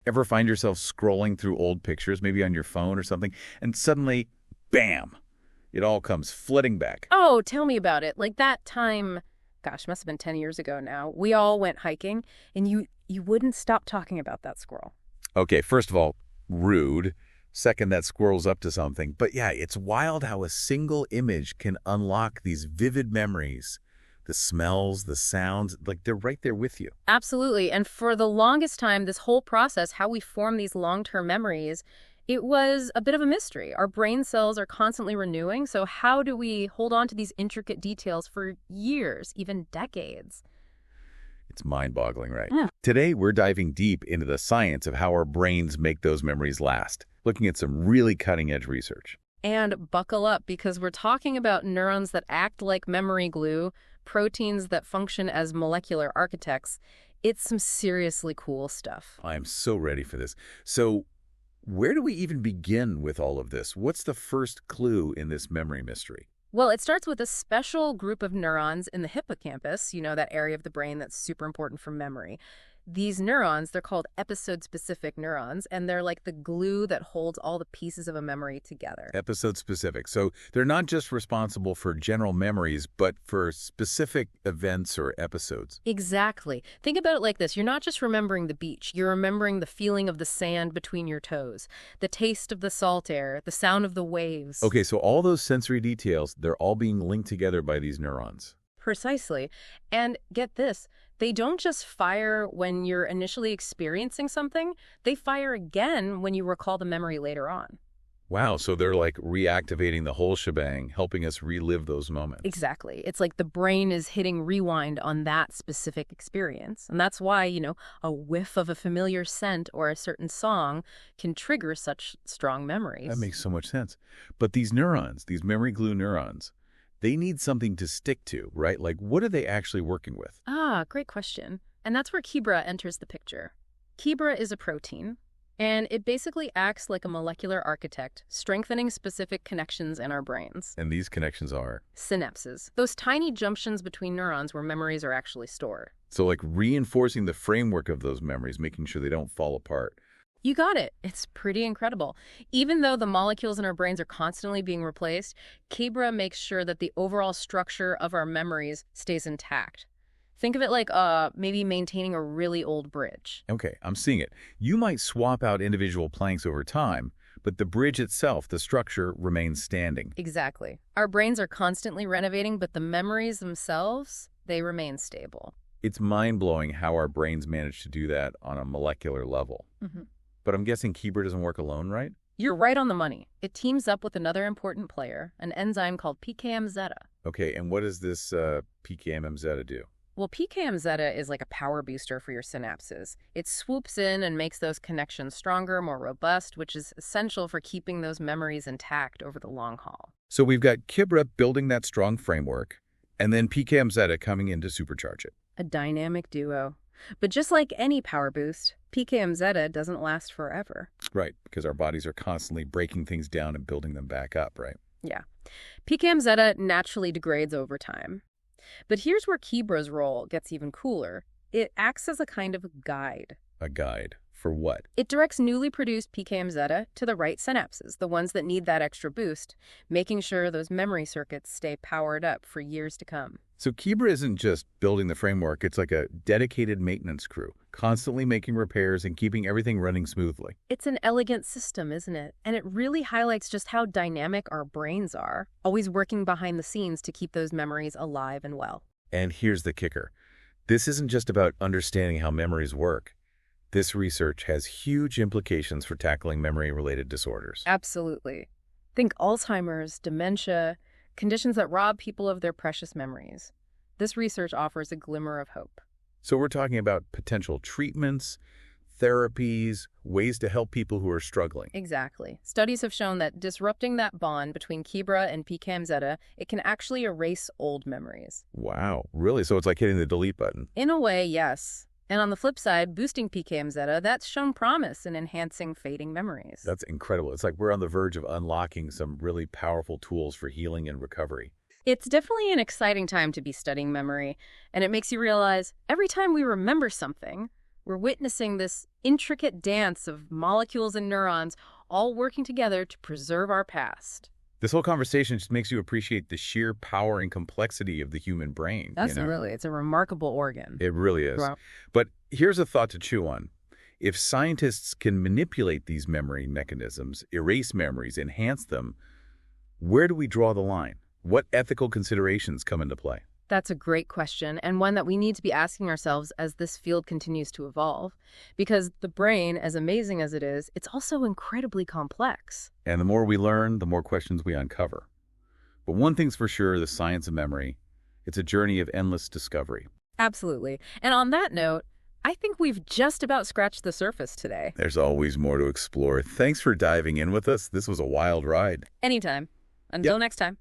Ever find yourself scrolling through old pictures, maybe on your phone or something, and suddenly, bam, it all comes flooding back? Oh, tell me about it. Like that time, gosh, must have been 10 years ago now. We all went hiking, and you wouldn't stop talking about that squirrel. Okay, first of all, rude. Second, that squirrel's up to something. But yeah, it's wild how a single image can unlock these vivid memories. The smells, the sounds, like they're right there with you. Absolutely. And for the longest time, this whole process, how we form these long-term memories, it was a bit of a mystery. Our brain cells are constantly renewing, so how do we hold on to these intricate details for years, even decades? It's mind-boggling, right? Yeah. Today, we're diving deep into the science of how our brains make those memories last, looking at some really cutting-edge research. And buckle up, because we're talking about neurons that act like memory glue, proteins that function as molecular architects. It's some seriously cool stuff. I am so ready for this. So, where do we even begin with all of this? What's the first clue in this memory mystery? Well, it starts with a special group of neurons in the hippocampus, that area of the brain that's super important for memory. These neurons, they're called episode-specific neurons, and they're like the glue that holds all the pieces of a memory together. Episode-specific. So they're not just responsible for general memories, but for specific events or episodes. Exactly. Think about it like this. You're not just remembering the beach. You're remembering the feeling of the sand between your toes, the taste of the salt air, the sound of the waves. Okay, so all those sensory details, they're all being linked together by these neurons. Precisely. And get this, they don't just fire when you're initially experiencing something, they fire again when you recall the memory later on. Wow, so they're like reactivating the whole shebang, helping us relive those moments. Exactly. It's like the brain is hitting rewind on that specific experience. And that's why, a whiff of a familiar scent or a certain song can trigger such strong memories. That makes so much sense. But these neurons, these memory glue neurons, they need something to stick to, right? Like, what are they actually working with? Great question. And that's where KIBRA enters the picture. KIBRA is a protein, and it basically acts like a molecular architect, strengthening specific connections in our brains. And these connections are? Synapses. Those tiny junctions between neurons where memories are actually stored. So like reinforcing the framework of those memories, making sure they don't fall apart. You got it. It's pretty incredible. Even though the molecules in our brains are constantly being replaced, KIBRA makes sure that the overall structure of our memories stays intact. Think of it like maybe maintaining a really old bridge. Okay, I'm seeing it. You might swap out individual planks over time, but the bridge itself, the structure, remains standing. Exactly. Our brains are constantly renovating, but the memories themselves, they remain stable. It's mind-blowing how our brains manage to do that on a molecular level. Mm-hmm. But I'm guessing KIBRA doesn't work alone, right? You're right on the money. It teams up with another important player, an enzyme called PKMzeta. Okay, and what does this PKMzeta do? Well, PKMzeta is like a power booster for your synapses. It swoops in and makes those connections stronger, more robust, which is essential for keeping those memories intact over the long haul. So we've got KIBRA building that strong framework, and then PKMzeta coming in to supercharge it. A dynamic duo. But just like any power boost, PKMzeta doesn't last forever. Right, because our bodies are constantly breaking things down and building them back up, right? Yeah. PKMzeta naturally degrades over time. But here's where KIBRA's role gets even cooler. It acts as a kind of guide. A guide. For what? It directs newly produced PKMzeta to the right synapses, the ones that need that extra boost, making sure those memory circuits stay powered up for years to come. So KIBRA isn't just building the framework, it's like a dedicated maintenance crew, constantly making repairs and keeping everything running smoothly. It's an elegant system, isn't it? And it really highlights just how dynamic our brains are, always working behind the scenes to keep those memories alive and well. And here's the kicker. This isn't just about understanding how memories work. This research has huge implications for tackling memory-related disorders. Absolutely. Think Alzheimer's, dementia, conditions that rob people of their precious memories. This research offers a glimmer of hope. So we're talking about potential treatments, therapies, ways to help people who are struggling. Exactly. Studies have shown that disrupting that bond between KIBRA and PKMzeta, it can actually erase old memories. Wow, really? So it's like hitting the delete button. In a way, yes. And on the flip side, boosting PKMzeta, that's shown promise in enhancing fading memories. That's incredible. It's like we're on the verge of unlocking some really powerful tools for healing and recovery. It's definitely an exciting time to be studying memory, and it makes you realize every time we remember something, We're witnessing this intricate dance of molecules and neurons all working together to preserve our past. This whole conversation just makes you appreciate the sheer power and complexity of the human brain. It's a remarkable organ. It really is. Wow. But here's a thought to chew on. If scientists can manipulate these memory mechanisms, erase memories, enhance them, where do we draw the line? What ethical considerations come into play? That's a great question, and one that we need to be asking ourselves as this field continues to evolve. Because the brain, as amazing as it is, it's also incredibly complex. And the more we learn, the more questions we uncover. But one thing's for sure, the science of memory, it's a journey of endless discovery. Absolutely. And on that note, I think we've just about scratched the surface today. There's always more to explore. Thanks for diving in with us. This was a wild ride. Anytime. Until next time.